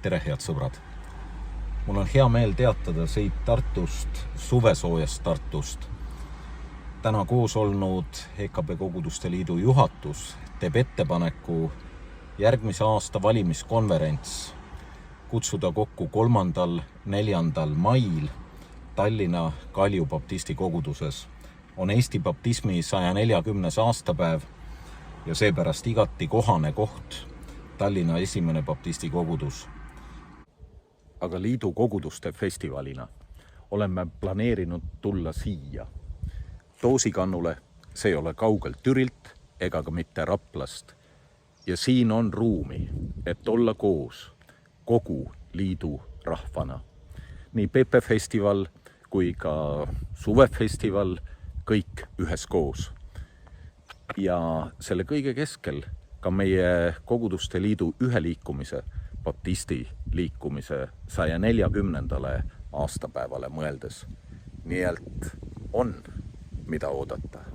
Tere, head sõbrad! Mul on hea meel teatada siit Tartust, suvesoojast Tartust. Täna koos olnud EKP Koguduste Liidu juhatus teeb ettepaneku järgmise aasta valimiskonverents kutsuda kokku 3.–4. mail Tallinna Kalju baptisti koguduses. On Eesti baptismi 140. aastapäev ja seepärast igati kohane koht Tallinna esimene baptisti kogudus. Aga liidu koguduste festivalina oleme planeerinud tulla siia Toosikannule, see ei ole kaugelt Türilt ega ka mitte Raplast. Ja siin on ruumi, et olla koos kogu liidu rahvana. Nii Pepe festival kui ka suvefestival, kõik üheskoos. Ja selle kõige keskel ka meie Koguduste Liidu ühe liikumise, baptisti liikumise 140. aastapäevale mõeldes. Nii et on, mida oodata.